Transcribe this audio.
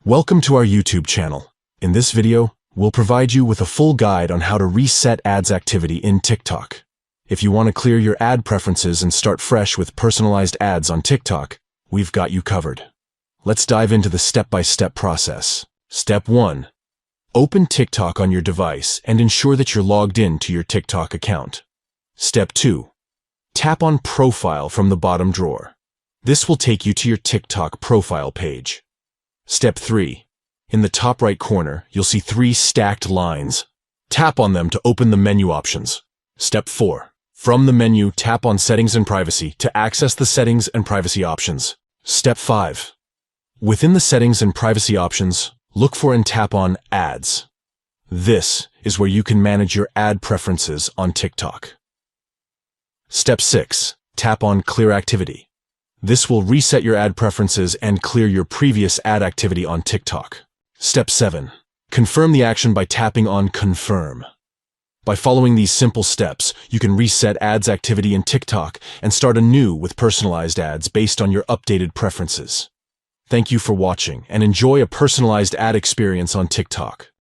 Welcome to our YouTube channel. In this video, we'll provide you with a full guide on how to reset ads activity in TikTok. If you want to clear your ad preferences and start fresh with personalized ads on TikTok, we've got you covered. Let's dive into the step-by-step process. Step 1. Open TikTok on your device and ensure that you're logged in to your TikTok account. Step 2. Tap on Profile from the bottom drawer. This will take you to your TikTok profile page. Step 3. In the top right corner, you'll see 3 stacked lines. Tap on them to open the menu options. Step 4. From the menu, tap on Settings and Privacy to access the settings and privacy options. Step 5. Within the settings and privacy options, look for and tap on Ads. This is where you can manage your ad preferences on TikTok. Step 6. Tap on Clear Activity. This will reset your ad preferences and clear your previous ad activity on TikTok. Step 7. Confirm the action by tapping on Confirm. By following these simple steps, you can reset ads activity in TikTok and start anew with personalized ads based on your updated preferences. Thank you for watching and enjoy a personalized ad experience on TikTok.